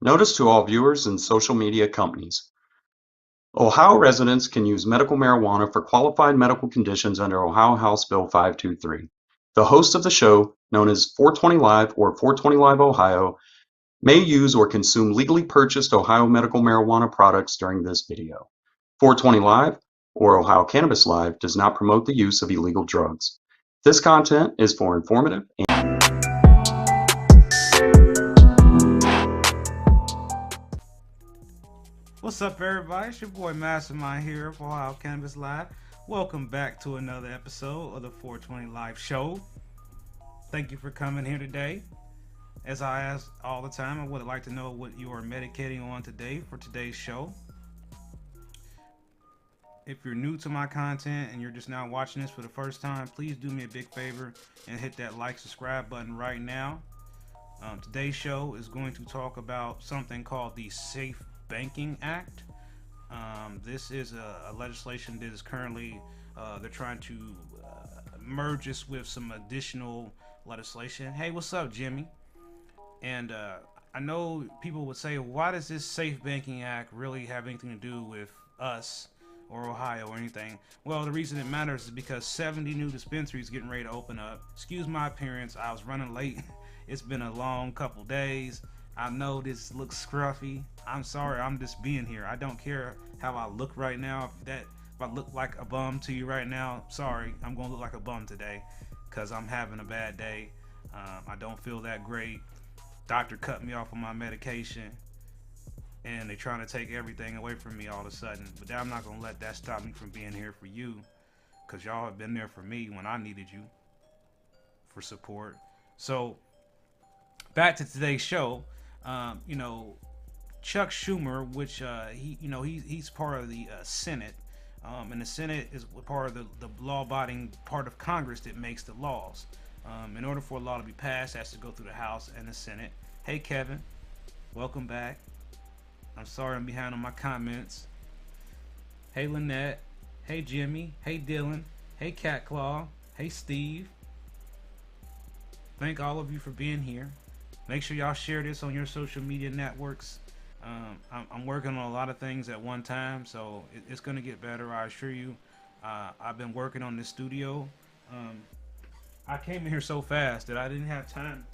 Notice to all viewers and social media companies. Ohio residents can use medical marijuana for qualified medical conditions under Ohio House Bill 523. The host of the show, known as 420 Live or 420 Live Ohio, may use or consume legally purchased Ohio medical marijuana products during this video. 420 Live or Ohio Cannabis Live does not promote the use of illegal drugs. This content is for informative and What's up, everybody? It's your boy Mastamynd here for Ohio Cannabis Live. Welcome back to another episode of the 420 Live Show. Thank you for coming here today. As I ask all the time, I would like to know what you are medicating on today for today's show. If you're new to my content and you're just now watching this for the first time, please do me a big favor and hit that like, subscribe button right now. Today's show is going to talk about something called the Safe Banking Act. This is a legislation that is currently they're trying to merge this with some additional legislation. Hey, what's up, Jimmy? And I know people would say, why does this Safe Banking Act really have anything to do with us or Ohio or anything? Well, the reason it matters is because 70 new dispensaries getting ready to open up. Excuse my appearance, I was running late. It's been a long couple days. I know this looks scruffy. I'm sorry, I'm just being here. I don't care how I look right now. If I look like a bum to you right now, sorry, I'm gonna look like a bum today because I'm having a bad day. I don't feel that great. Doctor cut me off on my medication and they're trying to take everything away from me all of a sudden. But I'm not gonna let that stop me from being here for you, because y'all have been there for me when I needed you for support. So back to today's show. Chuck Schumer, which he's part of the Senate, and the Senate is part of the law-abiding part of Congress that makes the laws. In order for a law to be passed, it has to go through the House and the Senate. Hey, Kevin, welcome back. I'm sorry I'm behind on my comments. Hey, Lynette. Hey, Jimmy. Hey, Dylan. Hey, Cat Claw. Hey, Steve. Thank all of you for being here. Make sure y'all share this on your social media networks. I'm working on a lot of things at one time, so it's going to get better, I assure you. I've been working on this studio. I came in here so fast that I didn't have time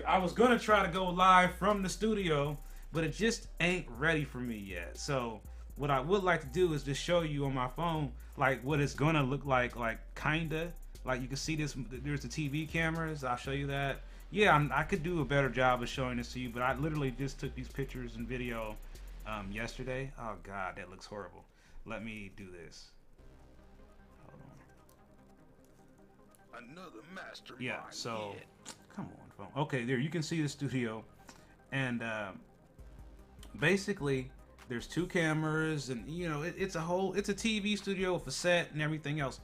I was going to try to go live from the studio, but it just ain't ready for me yet. So what I would like to do is just show you on my phone like what it's going to look like kinda. Like you can see this, there's the TV cameras. I'll show you that. Yeah, I could do a better job of showing this to you, but I literally just took these pictures and video yesterday. Oh God, that looks horrible. Let me do this. Hold on. Another mastermind. Yeah, so come on, phone. Okay, there you can see the studio, and basically there's two cameras, and it's a TV studio with a set and everything else.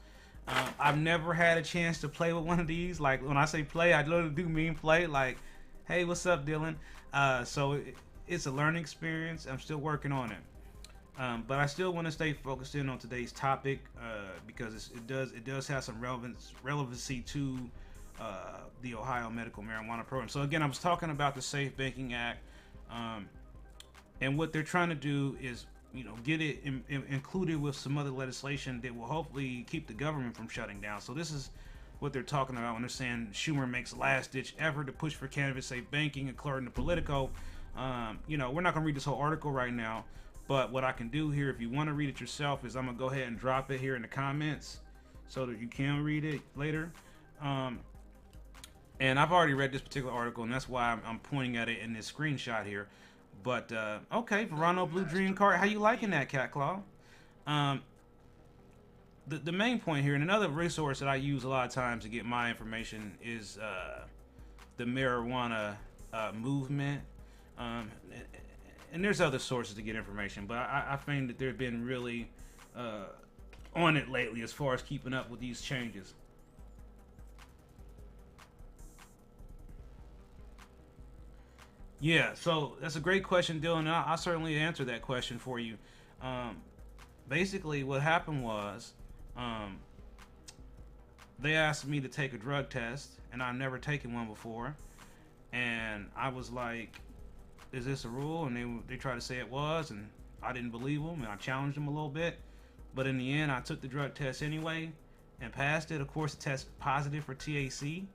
I've never had a chance to play with one of these. Like when I say play, I literally do mean play. Like, hey, what's up, Dylan? So it's a learning experience. I'm still working on it, but I still want to stay focused in on today's topic because it does have some relevancy to the Ohio medical marijuana program. So again, I was talking about the Safe Banking Act, and what they're trying to do is get it included with some other legislation that will hopefully keep the government from shutting down. So this is what they're talking about when they're saying Schumer makes last-ditch effort to push for cannabis safe banking, according to Politico. We're not going to read this whole article right now, but what I can do here, if you want to read it yourself, is I'm going to go ahead and drop it here in the comments so that you can read it later. And I've already read this particular article, and that's why I'm pointing at it in this screenshot here. But, okay, Verano Blue Dream Card. How you liking that, Cat Claw? The main point here, and another resource that I use a lot of times to get my information is the marijuana movement. And there's other sources to get information, but I find that they've been really on it lately as far as keeping up with these changes. Yeah, so that's a great question, Dylan. I'll certainly answer that question for you. Basically, what happened was they asked me to take a drug test, and I've never taken one before. And I was like, is this a rule? And they tried to say it was, and I didn't believe them, and I challenged them a little bit. But in the end, I took the drug test anyway and passed it. Of course, it tested positive for THC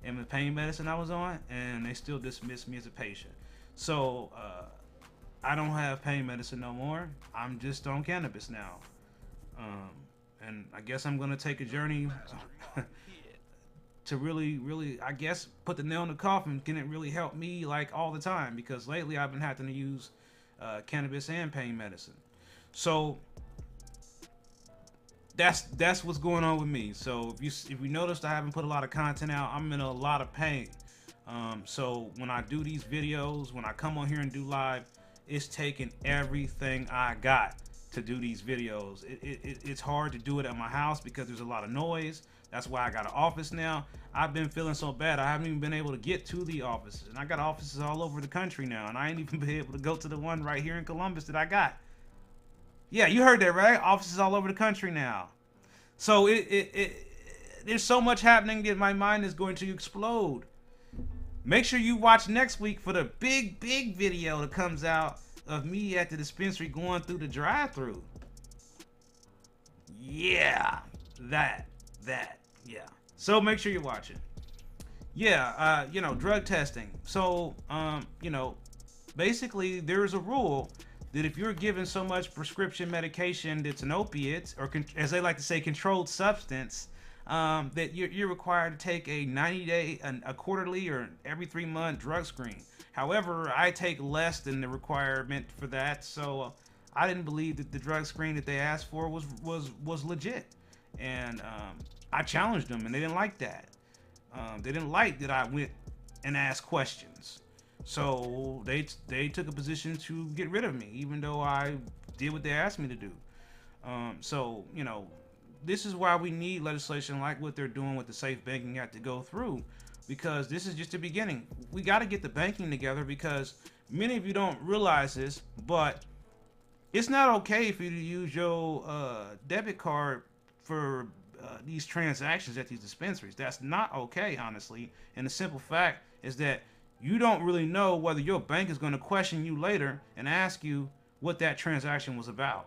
and the pain medicine I was on, and they still dismissed me as a patient. So I don't have pain medicine no more. I'm just on cannabis now. And I guess I'm gonna take a journey to really, I guess, put the nail in the coffin. Can it really help me like all the time? Because lately I've been having to use cannabis and pain medicine. So that's what's going on with me. So if you noticed, I haven't put a lot of content out. I'm in a lot of pain. So when I do these videos, when I come on here and do live, it's taking everything I got to do these videos. It's hard to do it at my house because there's a lot of noise. That's why I got an office now. I've been feeling so bad, I haven't even been able to get to the offices. And I got offices all over the country now, and I ain't even been able to go to the one right here in Columbus that I got. Yeah, you heard that, right? Offices all over the country now. So there's so much happening that my mind is going to explode. Make sure you watch next week for the big video that comes out of me at the dispensary going through the drive-thru. Yeah, that, yeah. So make sure you watch it. Yeah, drug testing. So, basically there's a rule that if you're given so much prescription medication that's an opiate, or as they like to say, controlled substance, that you're required to take a 90-day, a quarterly, or every 3-month drug screen. However, I take less than the requirement for that, so I didn't believe that the drug screen that they asked for was legit, and I challenged them, and they didn't like that. They didn't like that I went and asked questions, so they took a position to get rid of me, even though I did what they asked me to do. So this is why we need legislation like what they're doing with the Safe Banking Act to go through, because this is just the beginning. We got to get the banking together, because many of you don't realize this, but it's not okay for you to use your debit card for these transactions at these dispensaries. That's not okay, honestly. And the simple fact is that you don't really know whether your bank is going to question you later and ask you what that transaction was about.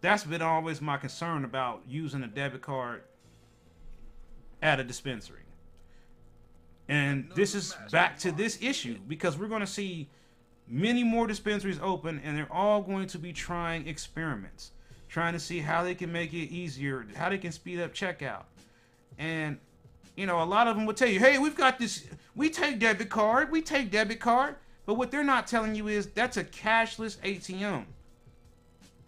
That's been always my concern about using a debit card at a dispensary. And this is back to this issue, because we're going to see many more dispensaries open, and they're all going to be trying experiments, trying to see how they can make it easier, how they can speed up checkout. And a lot of them will tell you, hey, we've got this, we take debit card, but what they're not telling you is that's a cashless ATM.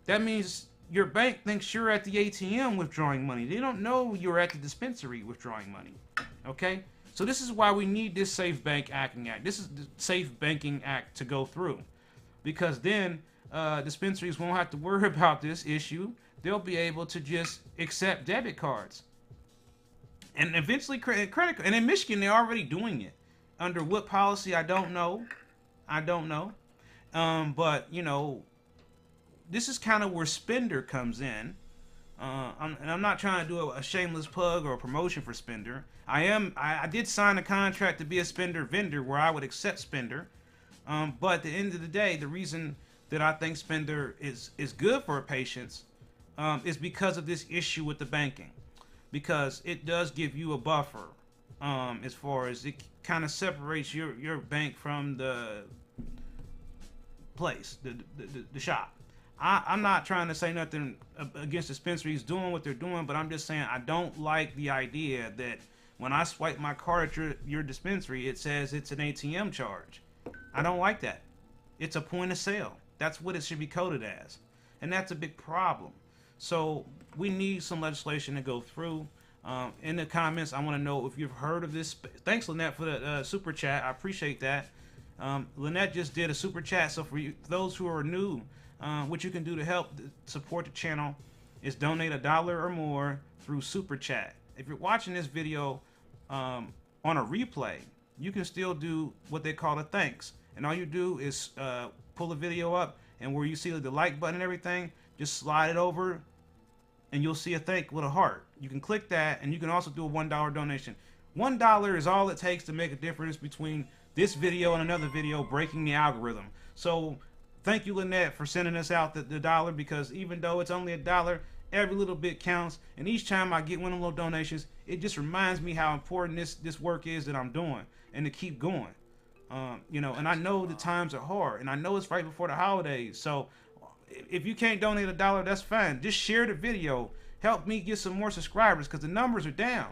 That means your bank thinks you're at the ATM withdrawing money. They don't know you're at the dispensary withdrawing money. Okay? So this is why we need this Safe Banking Act. This is the Safe Banking Act to go through, because then dispensaries won't have to worry about this issue. They'll be able to just accept debit cards, and eventually credit card. And in Michigan, they're already doing it. Under what policy, I don't know. But this is kind of where Spender comes in. And I'm not trying to do a shameless plug or a promotion for Spender. I did sign a contract to be a Spender vendor where I would accept Spender. But at the end of the day, the reason that I think Spender is good for patients is because of this issue with the banking. Because it does give you a buffer, as far as it kind of separates your bank from the place, the shop. I'm not trying to say nothing against dispensaries doing what they're doing, but I'm just saying I don't like the idea that when I swipe my card at your dispensary, it says it's an ATM charge. I don't like that. It's a point of sale. That's what it should be coded as. And that's a big problem. So we need some legislation to go through. In the comments, I want to know if you've heard of this. Thanks, Lynette, for the super chat. I appreciate that. Lynette just did a super chat. So for those who are new, what you can do to help support the channel is donate $1 or more through Super Chat. If you're watching this video on a replay, you can still do what they call a thanks. And all you do is pull the video up, and where you see the like button and everything, just slide it over, and you'll see a thank with a heart. You can click that, and you can also do a $1 donation. $1 is all it takes to make a difference between this video and another video breaking the algorithm. So thank you, Lynette, for sending us out the dollar, because even though it's only $1, every little bit counts. And each time I get one of them little donations, it just reminds me how important this work is that I'm doing, and to keep going. And I know the times are hard, and I know it's right before the holidays. So if you can't donate $1, that's fine. Just share the video. Help me get some more subscribers, because the numbers are down.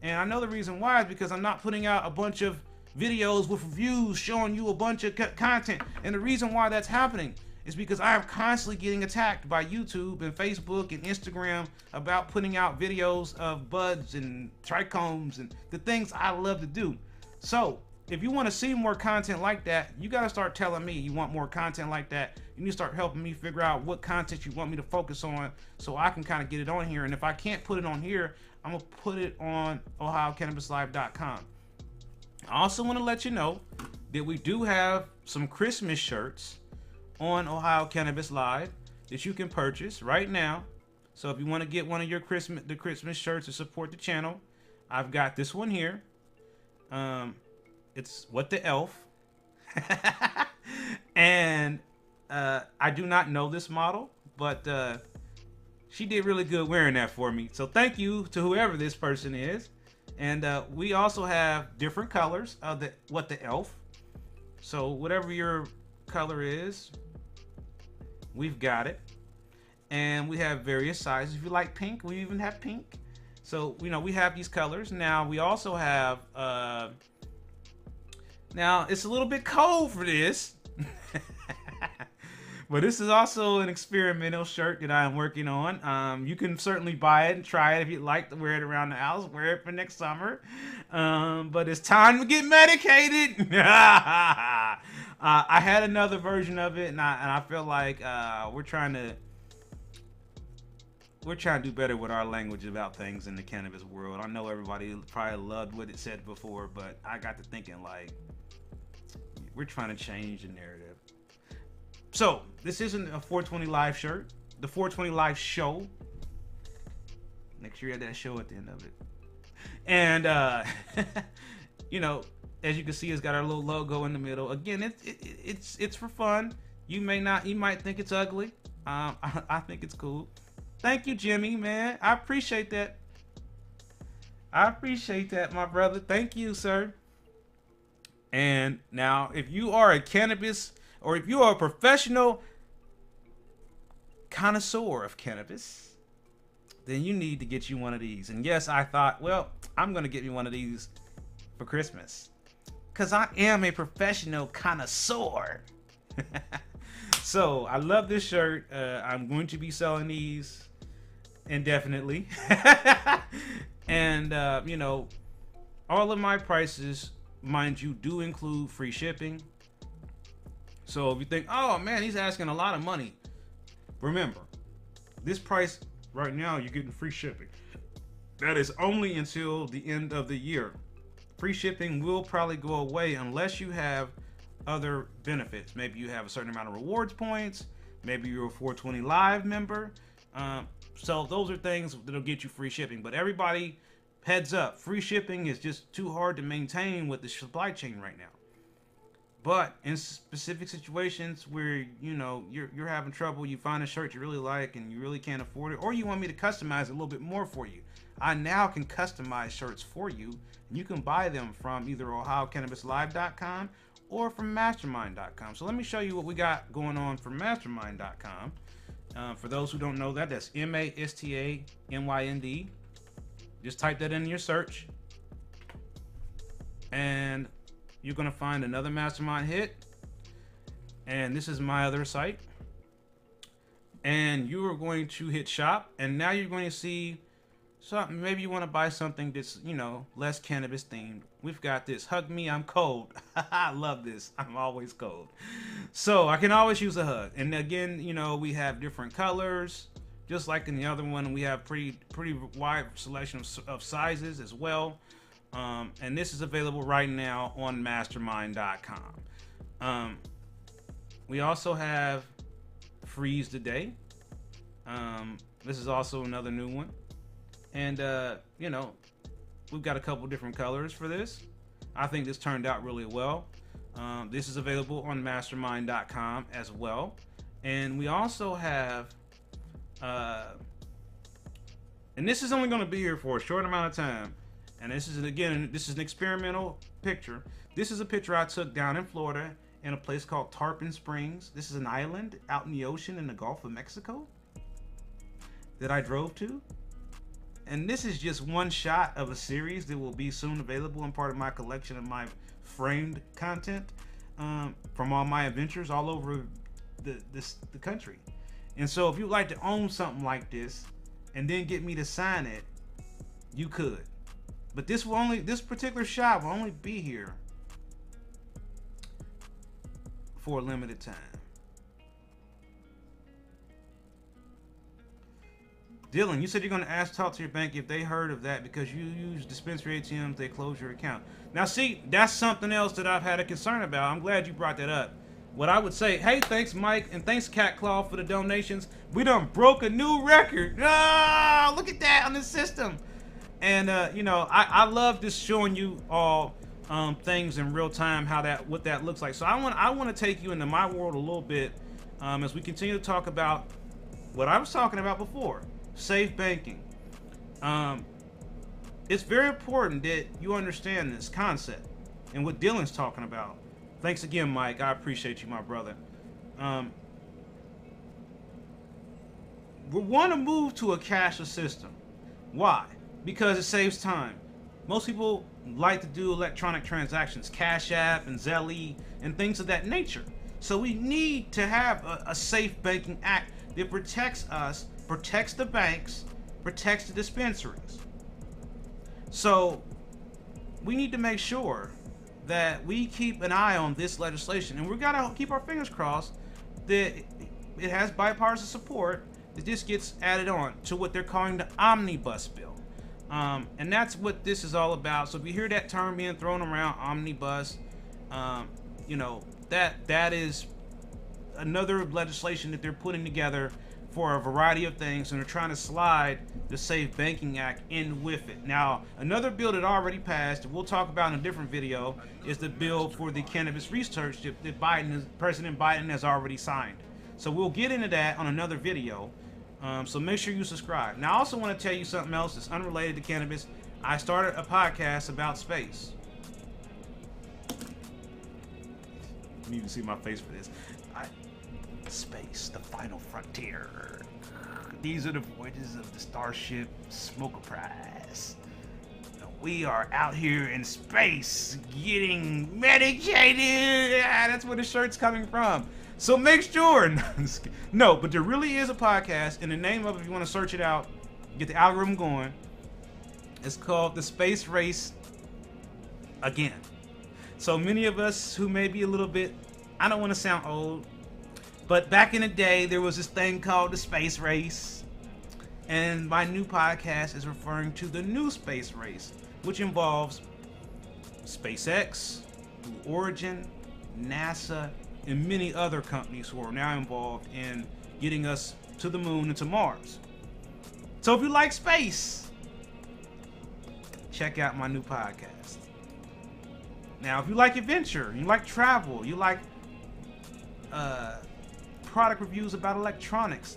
And I know the reason why is because I'm not putting out a bunch of videos with reviews showing you a bunch of content. And the reason why that's happening is because I am constantly getting attacked by YouTube and Facebook and Instagram about putting out videos of buds and trichomes and the things I love to do. So if you want to see more content like that, you got to start telling me you want more content like that. You need to start helping me figure out what content you want me to focus on, so I can kind of get it on here. And if I can't put it on here, I'm going to put it on OhioCannabisLive.com. I also want to let you know that we do have some Christmas shirts on Ohio Cannabis Live that you can purchase right now. So if you want to get one of your Christmas shirts to support the channel, I've got this one here. It's What the Elf. And I do not know this model, but she did really good wearing that for me. So thank you to whoever this person is. And we also have different colors of the What the Elf. So whatever your color is, we've got it. And we have various sizes. If you like pink, we even have pink. So, we have these colors. Now, we also have, now it's a little bit cold for this. But this is also an experimental shirt that I'm working on. You can certainly buy it and try it if you'd like to wear it around the house. Wear it for next summer. But it's time to get medicated. I had another version of it, and I feel like we're trying to do better with our language about things in the cannabis world. I know everybody probably loved what it said before, but I got to thinking, like, we're trying to change the narrative. So, this isn't a 420 Live shirt. The 420 Live show. Make sure you have that show at the end of it. And, as you can see, it's got our little logo in the middle. Again, it's for fun. You might think it's ugly. I think it's cool. Thank you, Jimmy, man. I appreciate that. My brother. Thank you, sir. And now, if you are a cannabis, or if you are a professional connoisseur of cannabis, then you need to get you one of these. And yes, I thought, well, I'm going to get me one of these for Christmas, because I am a professional connoisseur. So I love this shirt. I'm going to be selling these indefinitely. And, all of my prices, mind you, do include free shipping. So if you think, oh man, he's asking a lot of money, remember, this price right now, you're getting free shipping. That is only until the end of the year. Free shipping will probably go away unless you have other benefits. Maybe you have a certain amount of rewards points. Maybe you're a 420 Live member. So those are things that'll get you free shipping. But everybody, heads up, free shipping is just too hard to maintain with the supply chain right now. But in specific situations where, you're having trouble, you find a shirt you really like and you really can't afford it, or you want me to customize it a little bit more for you, I now can customize shirts for you. And you can buy them from either OhioCannabisLive.com or from Mastamynd.com. So let me show you what we got going on for Mastamynd.com. For those who don't know that, that's Mastamynd. Just type that in your search, and you're going to find another Mastamynd hit. And this is my other site. And you are going to hit shop, and now you're going to see something. Maybe you want to buy something that's, less cannabis themed. We've got this. Hug me, I'm cold. I love this. I'm always cold. So I can always use a hug. And again, we have different colors. Just like in the other one, we have pretty wide selection of sizes as well. And this is available right now on Mastamynd.com. We also have Freeze Today. This is also another new one. And, we've got a couple different colors for this. I think this turned out really well. This is available on Mastamynd.com as well. And we also have, and this is only going to be here for a short amount of time. And this is, this is an experimental picture. This is a picture I took down in Florida in a place called Tarpon Springs. This is an island out in the ocean in the Gulf of Mexico that I drove to. And this is just one shot of a series that will be soon available and part of my collection of my framed content from all my adventures all over the country. And so if you'd like to own something like this and then get me to sign it, you could. But this particular shot will only be here for a limited time. Dylan, you said you're going to talk to your bank if they heard of that because you use dispensary ATMs, they close your account. Now see, that's something else that I've had a concern about. I'm glad you brought that up. What I would say, hey, thanks Mike, and thanks Cat Claw for the donations. We done broke a new record. Oh, look at that on the system. And you know, I love just showing you all things in real time, what that looks like. So I want to take you into my world a little bit as we continue to talk about what I was talking about before. Safe banking. It's very important that you understand this concept and what Dylan's talking about. Thanks again, Mike. I appreciate you, my brother. We want to move to a cashless system. Why? Because it saves time. Most people like to do electronic transactions, Cash App and Zelle and things of that nature. So we need to have a safe banking act that protects us, protects the banks, protects the dispensaries. So we need to make sure that we keep an eye on this legislation, and we've got to keep our fingers crossed that it has bipartisan support, that this gets added on to what they're calling the omnibus bill. And that's what this is all about. So if you hear that term being thrown around, omnibus, you know, that is another legislation that they're putting together for a variety of things, and they're trying to slide the Safe Banking Act in with it. Now, another bill that already passed, we'll talk about in a different video, is the bill for the cannabis research that President Biden has already signed. So we'll get into that on another video. So make sure you subscribe. Now, I also want to tell you something else that's unrelated to cannabis. I started a podcast about space. You need to see my face for this. Space, the final frontier. These are the voyages of the starship Smoker Prize. We are out here in space getting medicated. Yeah, that's where the shirt's coming from. So make sure. No, but there really is a podcast, and the name of it, if you want to search it out, get the algorithm going. It's called The Space Race Again. So many of us who may be a little bit, I don't want to sound old, but back in the day, there was this thing called the space race. And my new podcast is referring to the new space race, which involves SpaceX, Blue Origin, NASA, and many other companies who are now involved in getting us to the moon and to Mars. So if you like space, check out my new podcast. Now, if you like adventure, you like travel, you like product reviews about electronics,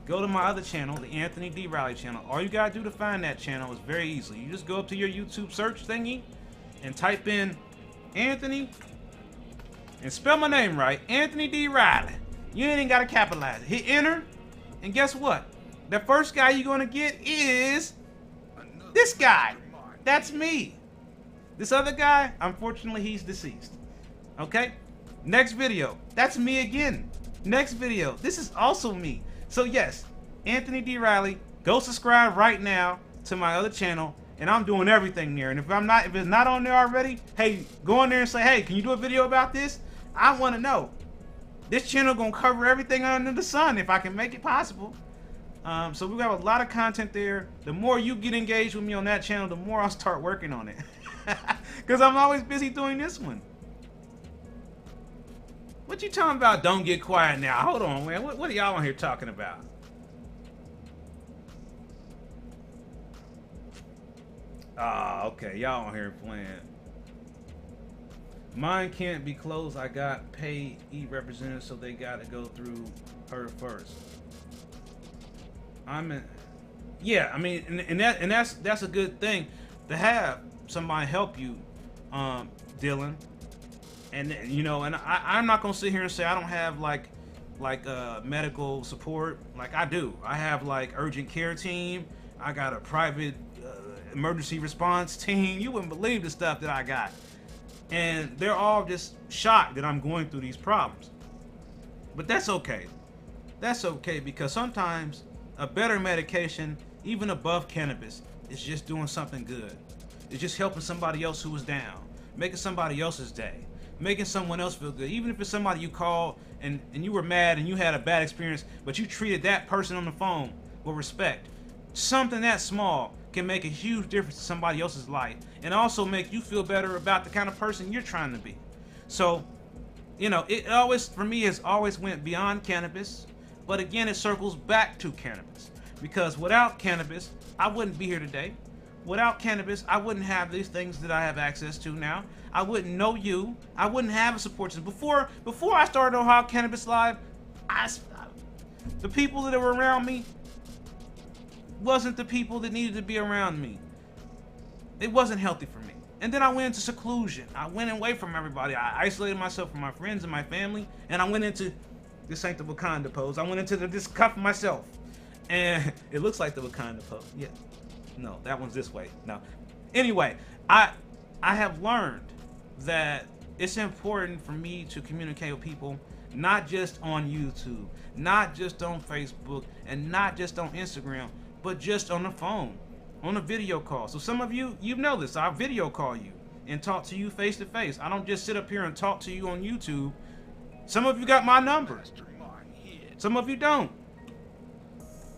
go to my other channel, the Anthony D. Riley channel. All you gotta do to find that channel is very easy. You just go up to your YouTube search thingy and type in Anthony and spell my name right, Anthony D. Riley. You ain't even gotta capitalize it. Hit enter, and guess what? The first guy you're gonna get is this guy. That's me. This other guy, unfortunately, he's deceased. Okay? Next video, that's me again. Next video, this is also me. So yes, Anthony D. Riley, go subscribe right now to my other channel, and I'm doing everything there. And if it's not on there already, hey, go on there and say, hey, can you do a video about this? I want to know. This channel gonna cover everything under the sun if I can make it possible. So we have a lot of content there. The more you get engaged with me on that channel, the more I'll start working on it. Because I'm always busy doing this one. What you talking about? Don't get quiet now. Hold on, man. What are y'all on here talking about? Ah, okay. Y'all on here playing. Mine can't be closed. I got paid representative, so they got to go through her first. I'm in. Yeah, I mean, and that's a good thing to have somebody help you, Dylan. And you know, and I'm not gonna sit here and say I don't have like medical support. Like I do. I have like urgent care team. I got a private emergency response team. You wouldn't believe the stuff that I got. And they're all just shocked that I'm going through these problems. But that's okay. That's okay, because sometimes a better medication, even above cannabis, is just doing something good. It's just helping somebody else who was down, making somebody else's day, making someone else feel good. Even if it's somebody you called and you were mad and you had a bad experience, but you treated that person on the phone with respect. Something that small can make a huge difference in somebody else's life, and also make you feel better about the kind of person you're trying to be. So, you know, it always, for me, has always went beyond cannabis, but again, it circles back to cannabis. Because without cannabis, I wouldn't be here today. Without cannabis, I wouldn't have these things that I have access to now. I wouldn't know you. I wouldn't have a support system. Before I started Ohio Cannabis Live, the people that were around me wasn't the people that needed to be around me. It wasn't healthy for me. And then I went into seclusion. I went away from everybody. I isolated myself from my friends and my family, and I went into this ain't the Wakanda pose. I went into this cuff myself. And it looks like the Wakanda pose. Yeah. No, that one's this way. No. Anyway, I have learned that it's important for me to communicate with people, not just on YouTube, not just on Facebook, and not just on Instagram, but just on the phone, on a video call. So some of you know this. I video call you and talk to you face to face. I don't just sit up here and talk to you on YouTube. Some of you got my number. Some of you don't.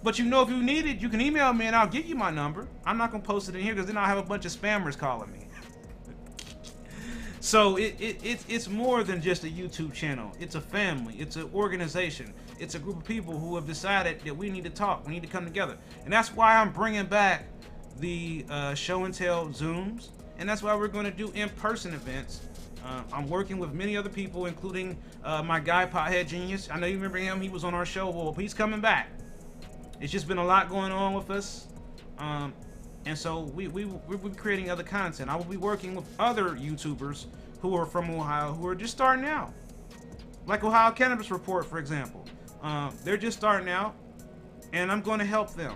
But you know, if you need it, you can email me and I'll give you my number. I'm not going to post it in here because then I'll have a bunch of spammers calling me. So it's more than just a YouTube channel. It's a family. It's an organization. It's a group of people who have decided that we need to talk. We need to come together. And that's why I'm bringing back the show and tell Zooms. And that's why we're going to do in-person events. I'm working with many other people, including my guy, Pothead Genius. I know you remember him. He was on our show. Well, he's coming back. It's just been a lot going on with us. And so we're creating other content. I will be working with other YouTubers who are from Ohio who are just starting out. Like Ohio Cannabis Report, for example. They're just starting out, and I'm going to help them.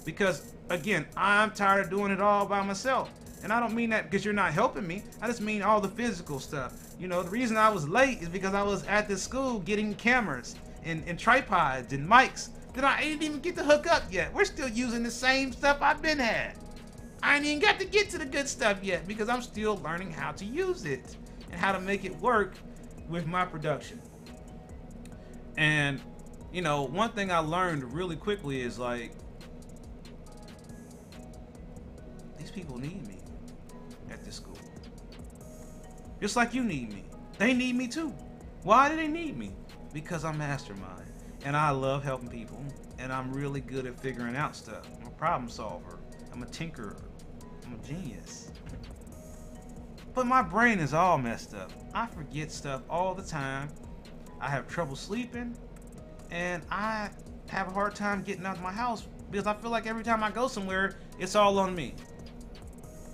Because, again, I'm tired of doing it all by myself. And I don't mean that because you're not helping me. I just mean all the physical stuff. You know, the reason I was late is because I was at this school getting cameras and tripods and mics that I ain't even get to hook up yet. We're still using the same stuff I've been had. I ain't even got to get to the good stuff yet because I'm still learning how to use it and how to make it work with my production. And, you know, one thing I learned really quickly is like, these people need me at this school. Just like you need me. They need me too. Why do they need me? Because I'm Mastermind. And I love helping people, and I'm really good at figuring out stuff. I'm a problem solver. I'm a tinkerer. I'm a genius. But my brain is all messed up. I forget stuff all the time. I have trouble sleeping, and I have a hard time getting out of my house because I feel like every time I go somewhere, it's all on me.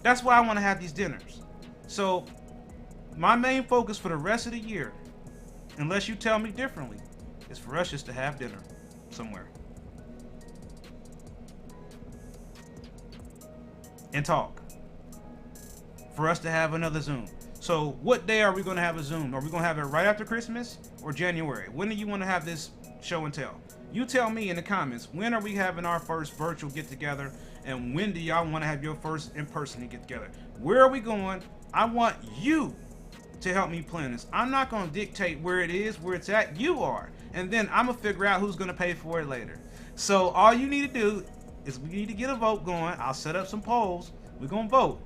That's why I want to have these dinners. So my main focus for the rest of the year, unless you tell me differently, is for us just to have dinner somewhere and talk. For us to have another Zoom. So what day are we going to have a Zoom? Are we going to have it right after Christmas or January? When do you want to have this show and tell? You tell me in the comments. When are we having our first virtual get together? And when do y'all want to have your first in-person get together? Where are we going? I want you to help me plan this. I'm not going to dictate where it is, where it's at. You are. And then I'm going to figure out who's going to pay for it later. So all you need to do is we need to get a vote going. I'll set up some polls. We're going to vote.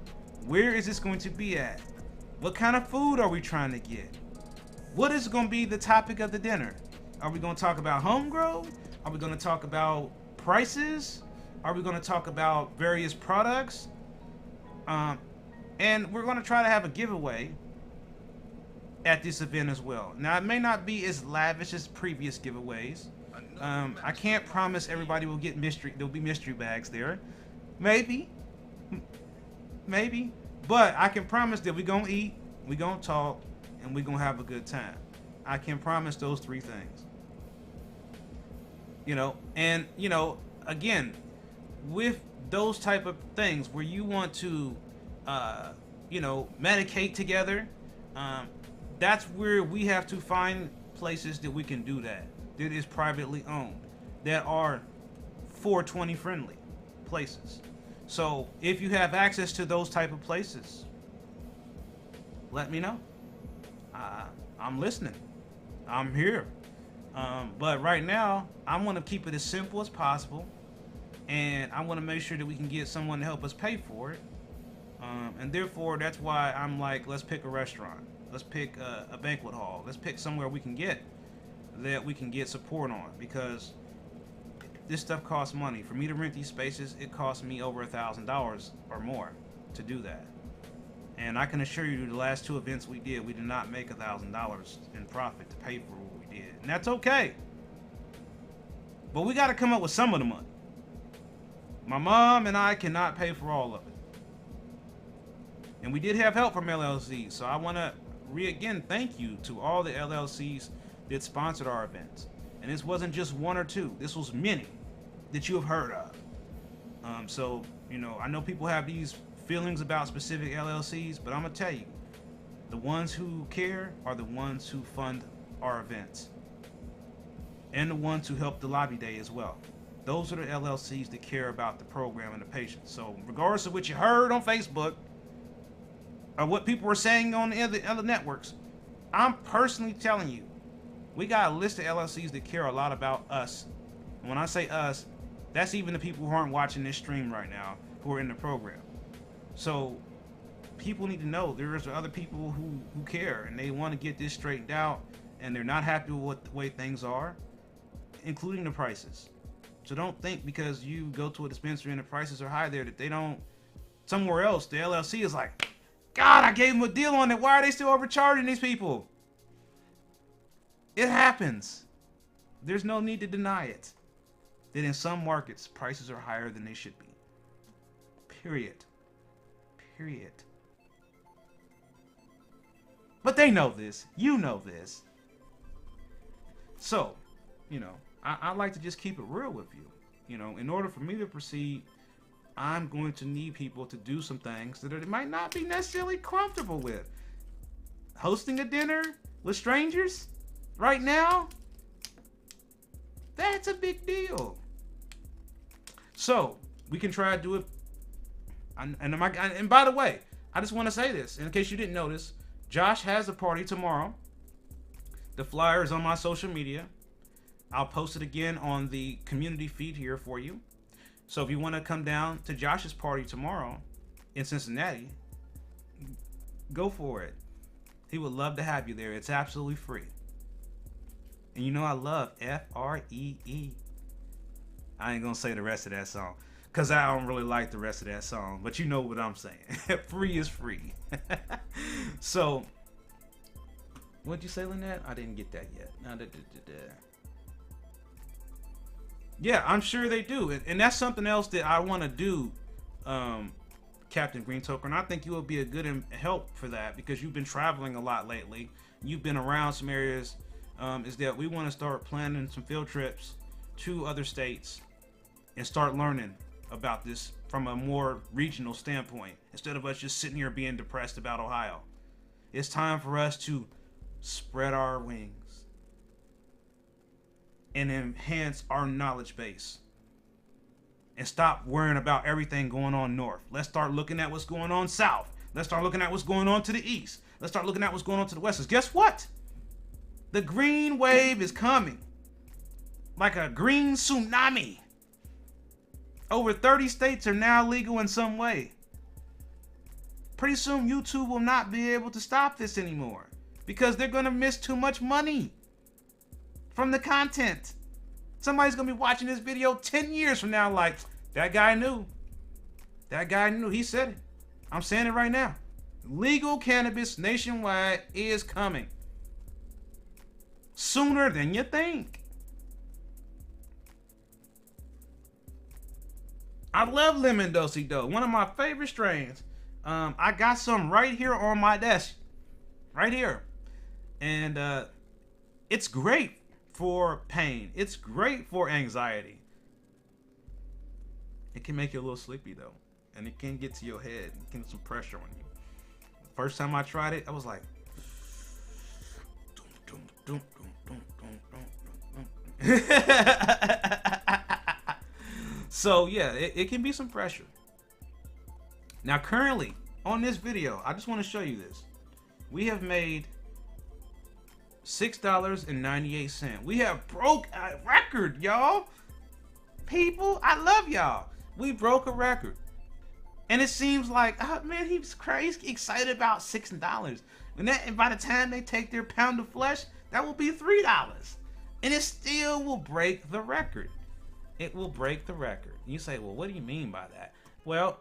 Where is this going to be at? What kind of food are we trying to get? What is going to be the topic of the dinner? Are we going to talk about homegrown? Are we going to talk about prices? Are we going to talk about various products? And we're going to try to have a giveaway at this event as well. Now, it may not be as lavish as previous giveaways. I can't promise everybody will get there'll be mystery bags there. Maybe. Maybe. But I can promise that we're going to eat, we're going to talk, and we're going to have a good time. I can promise those three things. And, again, with those type of things where you want to, medicate together, that's where we have to find places that we can do that is privately owned, that are 420 friendly places. So if you have access to those type of places, let me know. I'm listening. I'm here. But right now, I want to keep it as simple as possible, and I want to make sure that we can get someone to help us pay for it. And therefore, that's why I'm like, let's pick a restaurant. Let's pick a banquet hall. Let's pick somewhere we can get support on, because this stuff costs money. For me to rent these spaces, it costs me over $1,000 or more to do that. And I can assure you, the last two events we did not make $1,000 in profit to pay for what we did. And that's okay. But we got to come up with some of the money. My mom and I cannot pay for all of it. And we did have help from LLCs. So I want to again thank you to all the LLCs that sponsored our events. And this wasn't just one or two. This was many that you have heard of. So, I know people have these feelings about specific LLCs, but I'm going to tell you, the ones who care are the ones who fund our events. And the ones who help the lobby day as well. Those are the LLCs that care about the program and the patients. So regardless of what you heard on Facebook, or what people were saying on the other networks, I'm personally telling you, we got a list of LLCs that care a lot about us. And when I say us, that's even the people who aren't watching this stream right now, who are in the program. So people need to know there's other people who care, and they want to get this straightened out, and they're not happy with the way things are, including the prices. So don't think because you go to a dispensary and the prices are high there that they don't, somewhere else, the LLC is like, God, I gave them a deal on it. Why are they still overcharging these people? It happens. There's no need to deny it. That in some markets, prices are higher than they should be. Period. Period. But they know this. You know this. So, I like to just keep it real with you. In order for me to proceed, I'm going to need people to do some things that they might not be necessarily comfortable with. Hosting a dinner with strangers right now, that's a big deal. So we can try to do it. And by the way, I just want to say this in case you didn't notice. Josh has a party tomorrow. The flyer is on my social media. I'll post it again on the community feed here for you. So if you want to come down to Josh's party tomorrow in Cincinnati, go for it. He would love to have you there. It's absolutely free. And I love F-R-E-E. I ain't going to say the rest of that song because I don't really like the rest of that song. But you know what I'm saying. Free is free. So, what'd you say, Lynette? I didn't get that yet. Yeah, I'm sure they do. And that's something else that I want to do, Captain Green Toker. And I think you will be a good help for that because you've been traveling a lot lately. You've been around some areas. Is that we want to start planning some field trips to other states and start learning about this from a more regional standpoint instead of us just sitting here being depressed about Ohio. It's time for us to spread our wings and enhance our knowledge base and stop worrying about everything going on north. Let's start looking at what's going on south. Let's start looking at what's going on to the east. Let's start looking at what's going on to the west. 'Cause guess what? The green wave is coming like a green tsunami. Over 30 states are now legal in some way. Pretty soon YouTube will not be able to stop this anymore because they're going to miss too much money from the content. Somebody's going to be watching this video 10 years from now like, that guy knew. That guy knew. He said it. I'm saying it right now. Legal cannabis nationwide is coming. Sooner than you think. I love lemon do-si-do, one of my favorite strains. I got some right here on my desk, right here, and it's great for pain. It's great for anxiety. It can make you a little sleepy though, and it can get to your head and get some pressure on you. First time I tried it, I was like, so yeah, it can be some pressure. Now currently on this video, I just want to show you this. We have made $6.98. We have broke a record, y'all. People, I love y'all. We broke a record. And it seems like, oh man, he's crazy excited about $6. And by the time they take their pound of flesh, that will be $3. And it still will break the record. It will break the record. You say, well, what do you mean by that? Well,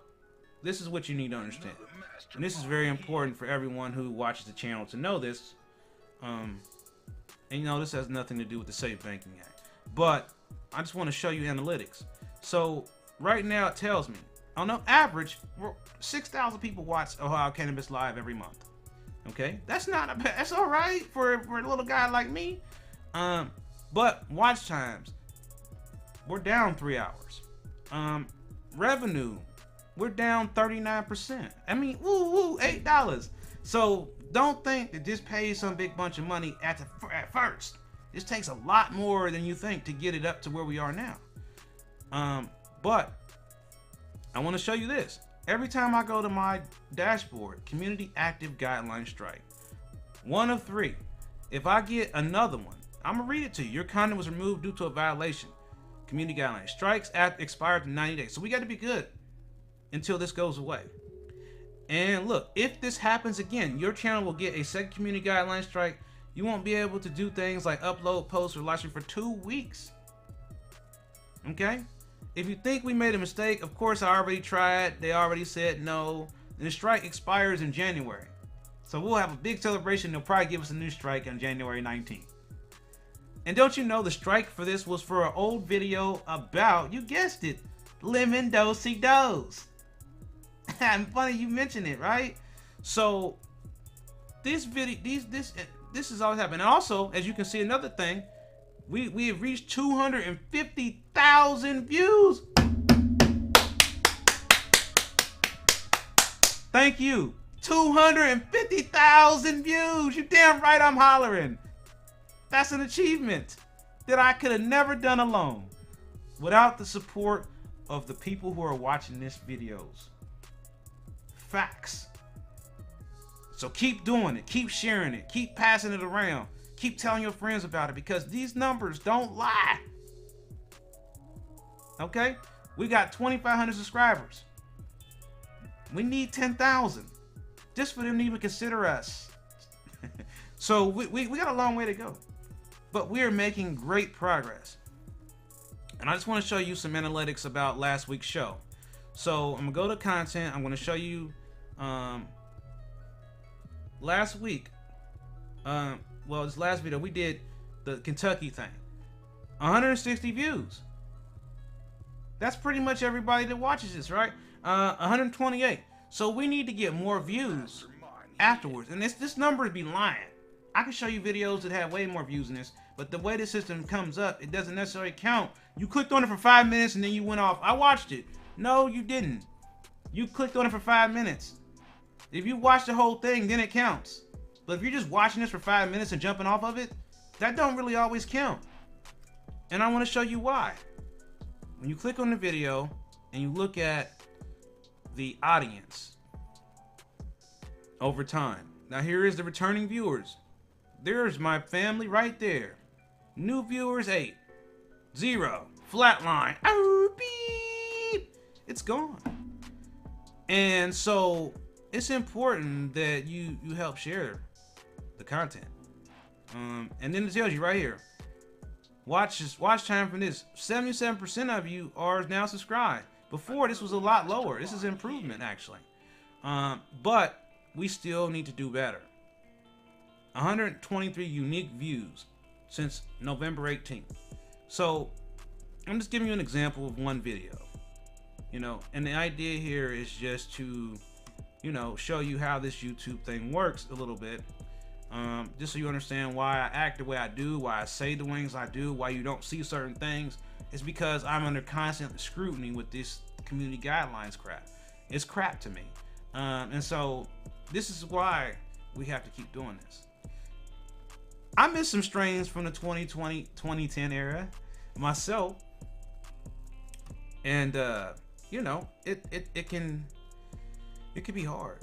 this is what you need to understand. And this is very important for everyone who watches the channel to know this. And you know, this has nothing to do with the Safe Banking Act. But I just want to show you analytics. So right now it tells me, on the average, 6,000 people watch Ohio Cannabis Live every month. Okay, that's not a bad, that's all right for a little guy like me. But watch times, we're down 3 hours. Revenue, we're down 39%. I mean, woo, $8. So don't think that this pays some big bunch of money at first. This takes a lot more than you think to get it up to where we are now. But I want to show you this. Every time I go to my dashboard, community active guideline strike, 1 of 3. If I get another one, I'm gonna read it to you. Your content was removed due to a violation. Community guideline strikes expired in 90 days. So we got to be good until this goes away. And look, if this happens again, your channel will get a second community guideline strike. You won't be able to do things like upload posts or live stream for 2 weeks. Okay? If you think we made a mistake, of course I already tried. They already said no. And the strike expires in January. So we'll have a big celebration. They'll probably give us a new strike on January 19th. And don't you know the strike for this was for an old video about, you guessed it, lemon do-si-dos. And funny you mentioned it, right? So this video, this is always happening. And also, as you can see, another thing, we have reached 250,000 views. Thank you. 250,000 views. You damn right I'm hollering. That's an achievement that I could have never done alone without the support of the people who are watching this videos. Facts. So keep doing it. Keep sharing it. Keep passing it around. Keep telling your friends about it because these numbers don't lie. Okay? We got 2,500 subscribers. We need 10,000 just for them to even consider us. So we got a long way to go. But we are making great progress. And I just want to show you some analytics about last week's show. So I'm going to go to content. I'm going to show you last week. Well, this last video, we did the Kentucky thing. 160 views. That's pretty much everybody that watches this, right? 128. So we need to get more views afterwards. And this number would be lying. I can show you videos that have way more views than this, but the way the system comes up, it doesn't necessarily count. You clicked on it for 5 minutes and then you went off. I watched it. No, you didn't. You clicked on it for 5 minutes. If you watch the whole thing, then it counts. But if you're just watching this for 5 minutes and jumping off of it, that don't really always count. And I want to show you why. When you click on the video and you look at the audience over time. Now here is the returning viewers. There's my family right there. New viewers 8. 0. Flatline. Oh, beep. It's gone. And so it's important that you help share the content. And then it tells you right here. Watch time from this. 77% of you are now subscribed. Before this was a lot lower. This is improvement actually. But we still need to do better. 123 unique views since November 18th. So I'm just giving you an example of one video, and the idea here is just to, show you how this YouTube thing works a little bit. Just so you understand why I act the way I do, why I say the things I do, why you don't see certain things. It's because I'm under constant scrutiny with this community guidelines crap. It's crap to me. And so this is why we have to keep doing this. I miss some strains from the 2020, 2010 era myself. And, it can be hard,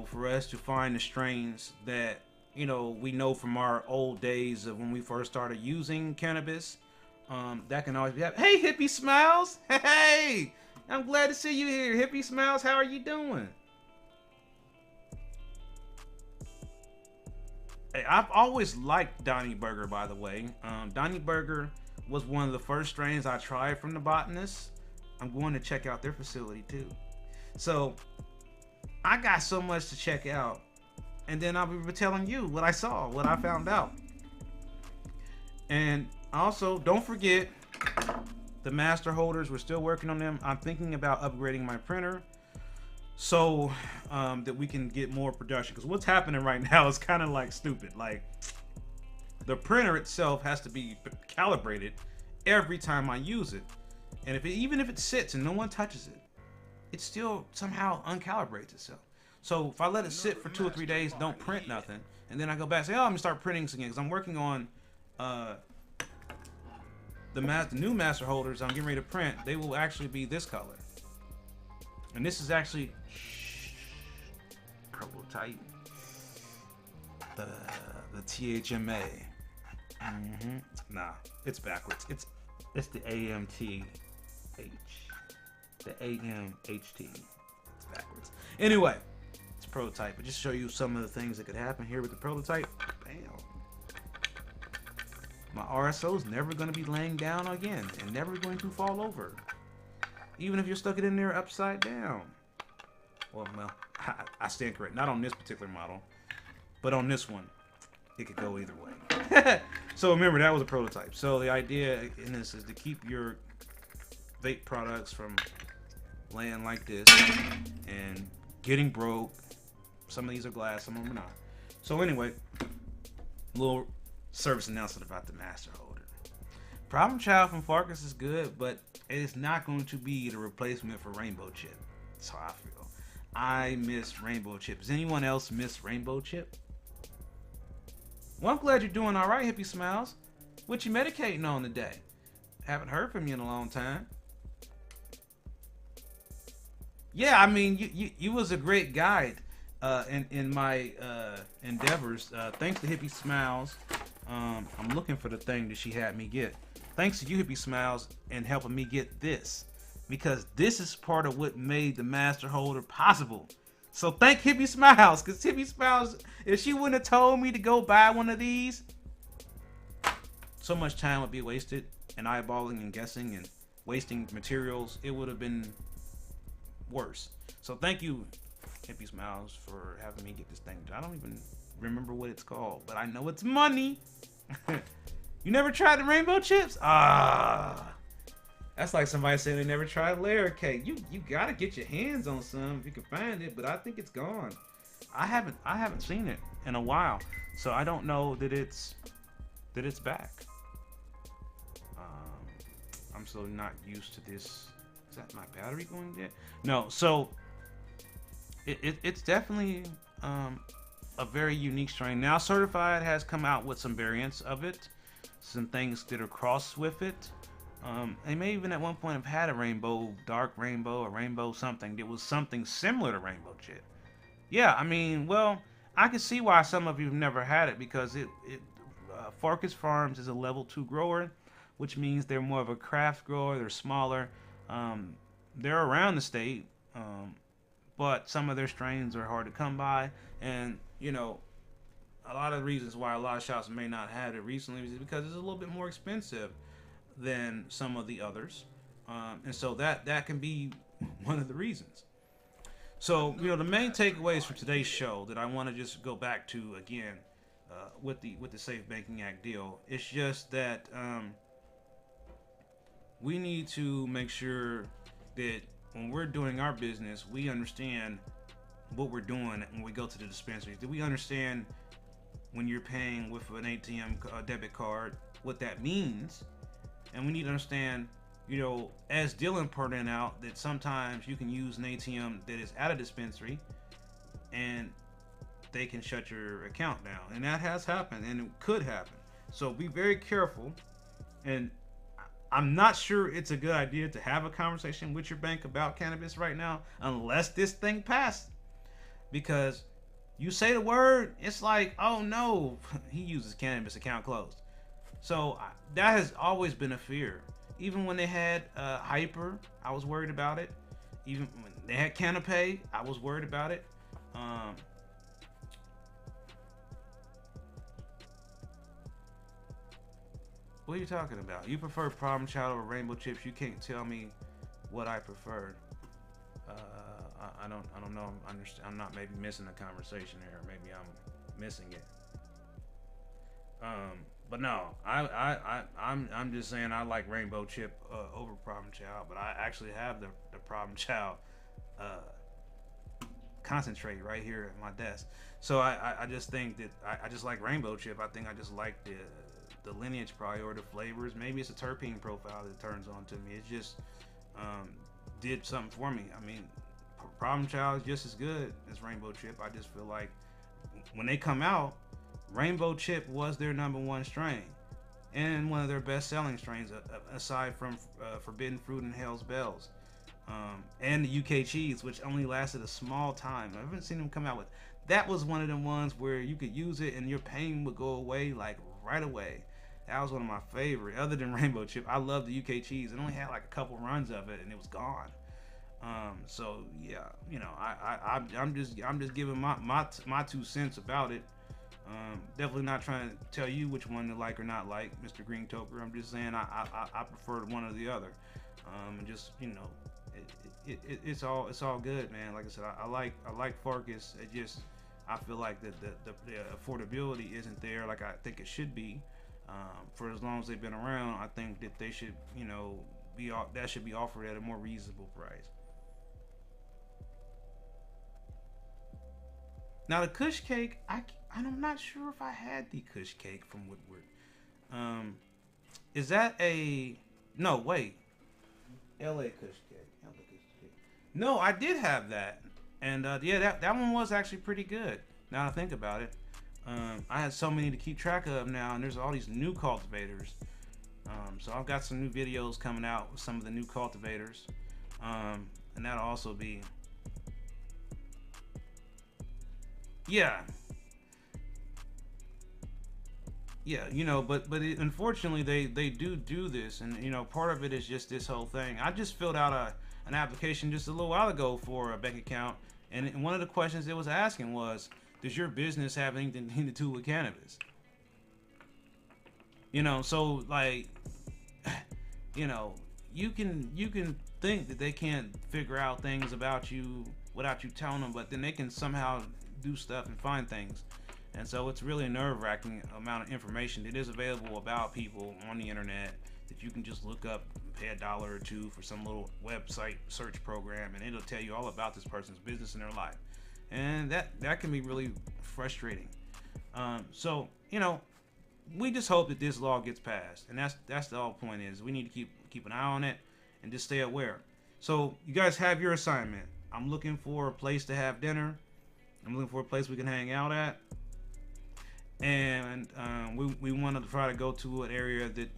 for us to find the strains that, we know from our old days of when we first started using cannabis. That can always be happening. Hey, Hippie Smiles. Hey, I'm glad to see you here. Hippie Smiles, how are you doing? Hey, I've always liked Donnie Burger, by the way. Donnie Burger was one of the first strains I tried from the Botanist. I'm going to check out their facility too. So I got so much to check out, and then I'll be telling you what I saw, what I found out. And also, don't forget the master holders. We're still working on them. I'm thinking about upgrading my printer so that we can get more production, because what's happening right now is kind of like stupid. Like, the printer itself has to be calibrated every time I use it, and even if it sits and no one touches it, it still somehow uncalibrates itself. So if I let it sit for 2 or 3 days, don't print nothing, and then I go back and say, oh, I'm gonna start printing again, because I'm working on the new master holders I'm getting ready to print. They will actually be this color, and this is actually prototype, the THMA. Nah, it's backwards. It's the AMTH, the AMHT. It's backwards. Anyway, it's prototype. But just show you some of the things that could happen here with the prototype. Bam. My RSO is never going to be laying down again, and never going to fall over, even if you're stuck it in there upside down. Well, I stand correct. Not on this particular model, but on this one, it could go either way. So remember, that was a prototype. So the idea in this is to keep your vape products from laying like this and getting broke. Some of these are glass, some of them are not. So anyway, a little service announcement about the master holder. Problem Child from Farkas is good, but it is not going to be the replacement for Rainbow Chip. That's how I feel. I miss Rainbow Chip. Does anyone else miss Rainbow Chip? Well, I'm glad you're doing all right, Hippie Smiles. What you medicating on today? Haven't heard from you in a long time. Yeah, I mean, you was a great guide in my endeavors. Thanks to Hippie Smiles. I'm looking for the thing that she had me get. Thanks to you, Hippie Smiles, and helping me get this, because this is part of what made the master holder possible. So thank Hippie Smiles, because Hippie Smiles, if she wouldn't have told me to go buy one of these, so much time would be wasted and eyeballing and guessing and wasting materials. It would have been worse. So thank you, Hippie Smiles, for having me get this thing. I don't even remember what it's called, but I know it's money. You never tried the rainbow chips? That's like somebody saying they never tried layer cake. You gotta get your hands on some if you can find it, but I think it's gone. I haven't seen it in a while, so I don't know that it's back. I'm so not used to this. Is that my battery going dead? No. So it's definitely a very unique strain. Now Certified has come out with some variants of it, some things that are crossed with it. They may even at one point have had a rainbow, dark rainbow, a rainbow something. It was something similar to Rainbow Chip. Yeah, I mean, well, I can see why some of you have never had it, because Farkas Farms is a level 2 grower, which means they're more of a craft grower. They're smaller. They're around the state, but some of their strains are hard to come by, and a lot of the reasons why a lot of shops may not have it recently is because it's a little bit more expensive than some of the others, and so that can be one of the reasons. So, the main takeaways for today's show that I want to just go back to again, with the Safe Banking Act deal, it's just that we need to make sure that when we're doing our business, we understand what we're doing when we go to the dispensaries. Do we understand when you're paying with an ATM debit card what that means? And we need to understand, as Dylan pointed out, that sometimes you can use an ATM that is at a dispensary and they can shut your account down. And that has happened and it could happen. So be very careful. And I'm not sure it's a good idea to have a conversation with your bank about cannabis right now unless this thing passed. Because you say the word, it's like, oh no, he uses cannabis, account closed. So that has always been a fear. Even when they had Hyper, I was worried about it. Even when they had Canopy, I was worried about it. What are you talking about? You prefer Problem Child over Rainbow Chips? You can't tell me what I preferred. I don't know. I'm not maybe missing the conversation here. Maybe I'm missing it. But no, I'm just saying I like Rainbow Chip over Problem Child, but I actually have the Problem Child concentrate right here at my desk. So I just think that I just like Rainbow Chip. I think I just like the lineage probably, or the flavors. Maybe it's a terpene profile that turns on to me. It just did something for me. I mean, Problem Child is just as good as Rainbow Chip. I just feel like when they come out, Rainbow Chip was their #1 strain and one of their best-selling strains, aside from Forbidden Fruit and Hell's Bells, and the UK Cheese, which only lasted a small time. I haven't seen them come out with. That was one of them ones where you could use it and your pain would go away like right away. That was one of my favorite. Other than Rainbow Chip, I love the UK Cheese. It only had like a couple runs of it and it was gone. So yeah, I'm just giving my 2 cents about it. Definitely not trying to tell you which one to like or not like, Mr. Green Toker. I'm just saying I prefer one or the other. And just it's all good, man. Like I said, I like Farkas. It just, I feel like the affordability isn't there like I think it should be. For as long as they've been around, I think that they should that should be offered at a more reasonable price. Now the Kush Cake, I'm not sure if I had the Kush Cake from Woodward. Is that a no? Wait, L.A. Kush Cake. No, I did have that, and yeah, that one was actually pretty good. Now that I think about it, I had so many to keep track of now, and there's all these new cultivators. So I've got some new videos coming out with some of the new cultivators, and that'll also be, yeah, but unfortunately they do this, and part of it is just this whole thing. I just filled out an application just a little while ago for a bank account, and one of the questions it was asking was, does your business have anything to do with cannabis? So like, you can think that they can't figure out things about you without you telling them, but then they can somehow do stuff and find things. And so it's really a nerve-wracking amount of information that is available about people on the internet that you can just look up, pay $1 or $2 for some little website search program, and it'll tell you all about this person's business and their life. And that can be really frustrating. So we just hope that this law gets passed, and that's the whole point. Is we need to keep an eye on it and just stay aware. So you guys have your assignment. I'm looking for a place to have dinner. I'm looking for a place we can hang out at. And we want to try to go to an area that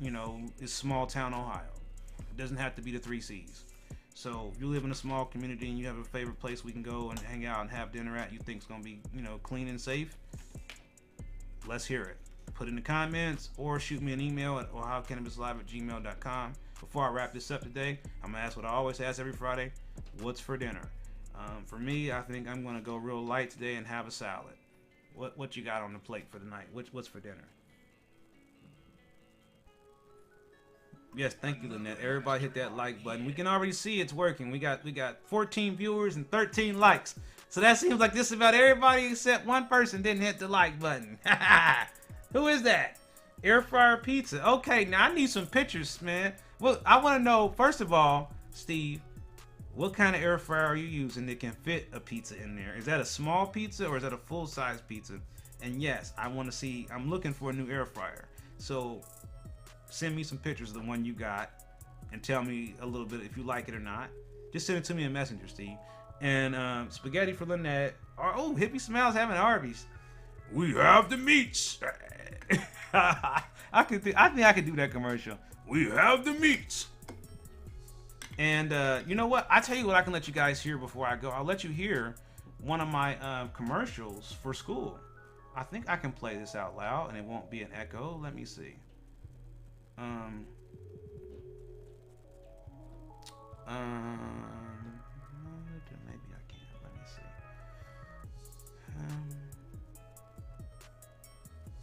is small town Ohio. It doesn't have to be the 3 C's. So if you live in a small community and you have a favorite place we can go and hang out and have dinner at, you think it's gonna be clean and safe, let's hear it. Put in the comments or shoot me an email at ohiocannabislive@gmail.com. Before I wrap this up today, I'm gonna ask what I always ask every Friday: what's for dinner? For me, I think I'm gonna go real light today and have a salad. What you got on the plate for the night? What's for dinner? Yes, thank you, Lynette. Everybody hit that like button. We can already see it's working. We got 14 viewers and 13 likes. So that seems like just about everybody except one person didn't hit the like button. Who is that? Air fryer pizza. Okay, now I need some pictures, man. Well, I want to know, first of all, Steve, what kind of air fryer are you using that can fit a pizza in there? Is that a small pizza or is that a full-size pizza? And yes, I want to see, I'm looking for a new air fryer. So send me some pictures of the one you got and tell me a little bit if you like it or not. Just send it to me in Messenger, Steve. And spaghetti for Lynette. Oh, Hippie Smiles having Arby's. We have the meats. I think I could do that commercial. We have the meats. And you know what? I tell you what, I can let you guys hear before I go. I'll let you hear one of my commercials for school. I think I can play this out loud and it won't be an echo. Let me see. Maybe I can. Let me see.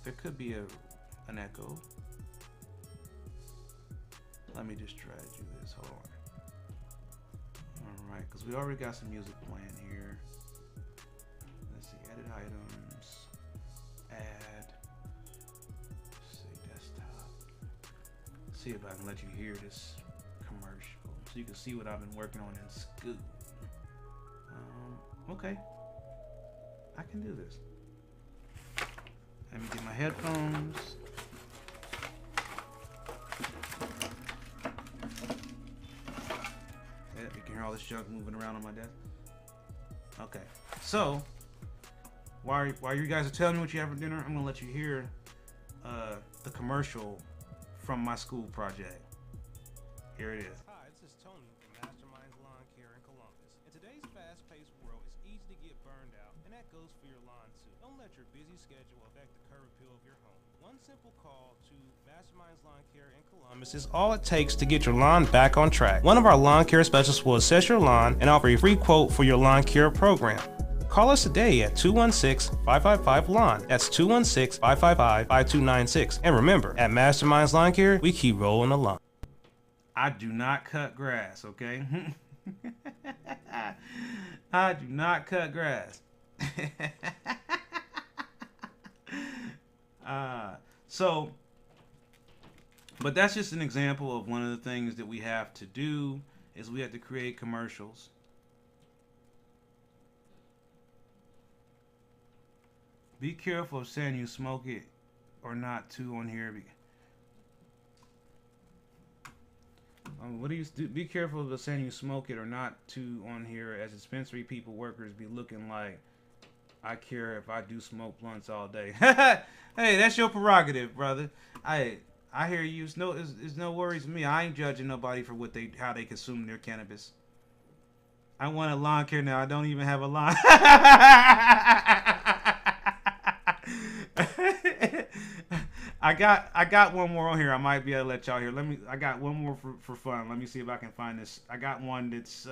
There could be an echo. Let me just try to do this. Hold on. All right, because we already got some music playing here. Let's see, edit items, add. Let's see, desktop. See if I can let you hear this commercial, so you can see what I've been working on in school. Okay, I can do this. Let me get my headphones. Yeah, you can hear all this junk moving around on my desk. Okay, so while you guys are telling me what you have for dinner, I'm gonna let you hear the commercial from my school project. Here it is. Hi, this is Tony from Mastamynd Lawn Care in Columbus. In today's fast-paced world, it's easy to get burned out, and that goes for your lawn too. Don't let your busy schedule affect the curb appeal of your home. One simple call to Mastamynd Lawn Care in Columbus is all it takes to get your lawn back on track. One of our lawn care specialists will assess your lawn and offer a free quote for your lawn care program. Call us today at 216-555-LAWN. That's 216-555-5296. And remember, at Mastamynd Lawn Care, we keep rolling the lawn. I do not cut grass, okay? I do not cut grass. But that's just an example of one of the things that we have to do is we have to create commercials. Be careful of saying you smoke it or not too on here. What do you do? Be careful of saying you smoke it or not too on here, as dispensary people workers be looking like I care if I do smoke blunts all day. Hey, that's your prerogative, brother. I hear you. It's no worries to me. I ain't judging nobody for how they consume their cannabis. I want a lawn care now. I don't even have a lawn. I got one more on here. I might be able to let y'all hear. I got one more for fun. Let me see if I can find this. I got one that's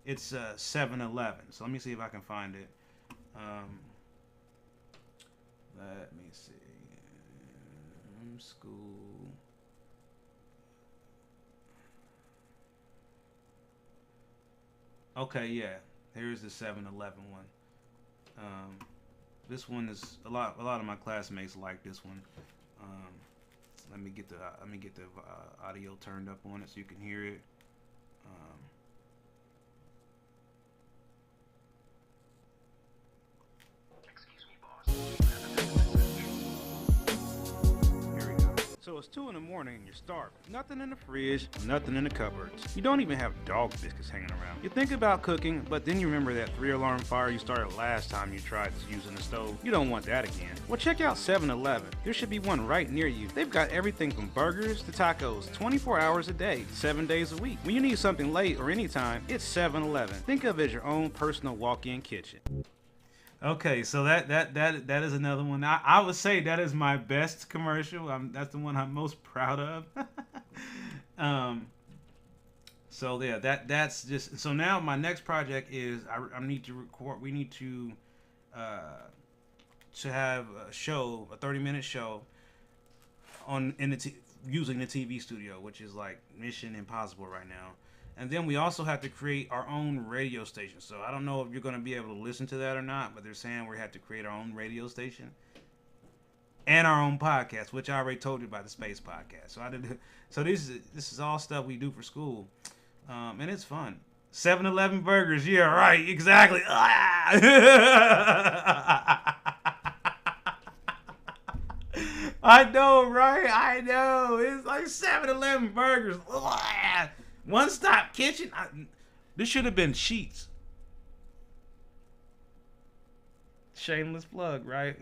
it's 7-Eleven. So let me see if I can find it. Let me see. School. Okay, yeah. Here's the 7-Eleven one. This one is a lot of my classmates like this one. Let me get the audio turned up on it so you can hear it. Excuse me, boss. Here we go. So it's 2 in the morning and you're starving. Nothing in the fridge, nothing in the cupboards. You don't even have dog biscuits hanging around. You think about cooking, but then you remember that 3-alarm fire you started last time you tried using the stove. You don't want that again. Well, check out 7-Eleven. There should be one right near you. They've got everything from burgers to tacos, 24 hours a day, 7 days a week. When you need something late or anytime, it's 7-Eleven. Think of it as your own personal walk-in kitchen. Okay, so that is another one. I would say that is my best commercial. That's the one I'm most proud of. So yeah, that's just. So now my next project is I need to record. We need to have a show, a 30-minute show on using the TV studio, which is like mission impossible right now. And then we also have to create our own radio station. So I don't know if you're going to be able to listen to that or not, but they're saying we have to create our own radio station and our own podcast, which I already told you about, the space podcast. So I did. So this is all stuff we do for school, and it's fun. 7-Eleven burgers, yeah, right, exactly. I know, right? I know. It's like 7-Eleven burgers. One Stop Kitchen. This should have been Sheets. Shameless plug, right?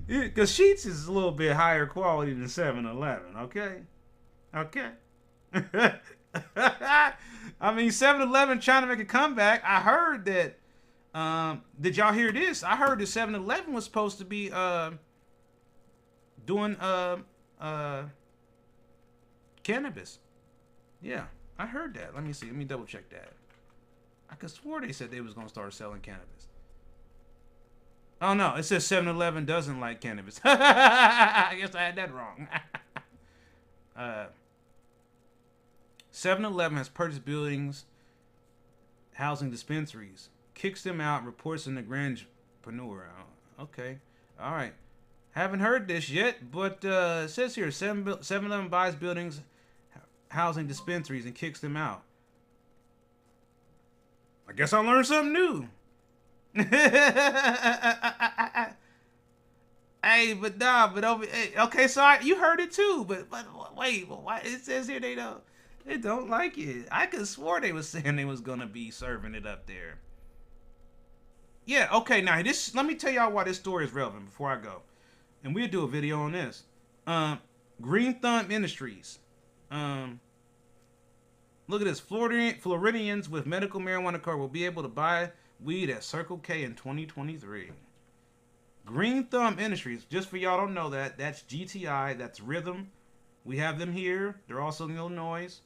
Because Sheets is a little bit higher quality than 7-Eleven, okay? Okay. I mean, 7-Eleven trying to make a comeback. I heard that. Did y'all hear this? I heard that 7-Eleven was supposed to be doing cannabis. Yeah, I heard that. Let me see. Let me double check that. I could swore they said they was gonna start selling cannabis. Oh no, it says 7-Eleven doesn't like cannabis. I guess I had that wrong. 7-Eleven has purchased buildings housing dispensaries, kicks them out, reports in the Grandpreneur. Okay, all right. Haven't heard this yet, but it says here 7-Eleven buys buildings housing dispensaries and kicks them out. I guess I learned something new. Hey, but nah, but over. Hey, okay, so you heard it too, but wait, but why it says here they don't like it? I could swore they was saying they was gonna be serving it up there. Yeah, okay. Now let me tell y'all why this story is relevant before I go, and we'll do a video on this. Green Thumb Industries. Look at this. Floridians with medical marijuana card will be able to buy weed at Circle K in 2023. Green Thumb Industries, just for y'all don't know that's GTI, that's Rhythm. We have them here. They're also in Illinois.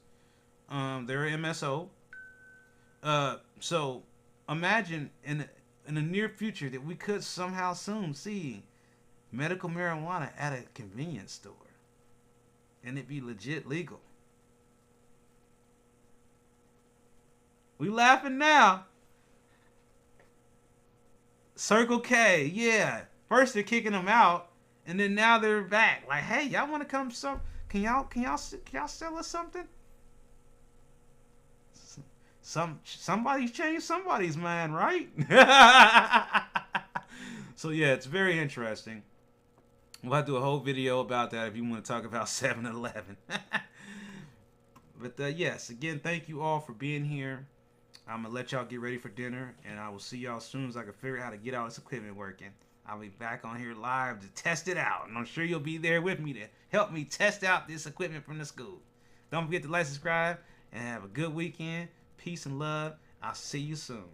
They're MSO. So imagine in the near future that we could somehow soon see medical marijuana at a convenience store, and it be legit legal. We laughing now. Circle K, yeah. First they're kicking them out, and then now they're back. Like, hey, y'all want to come? Can y'all sell us something? Somebody's changed somebody's mind, right? So yeah, it's very interesting. We'll have to do a whole video about that if you want to talk about 7-Eleven. But yes, again, thank you all for being here. I'm going to let y'all get ready for dinner, and I will see y'all as soon as I can figure out how to get all this equipment working. I'll be back on here live to test it out, and I'm sure you'll be there with me to help me test out this equipment from the school. Don't forget to like, subscribe, and have a good weekend. Peace and love. I'll see you soon.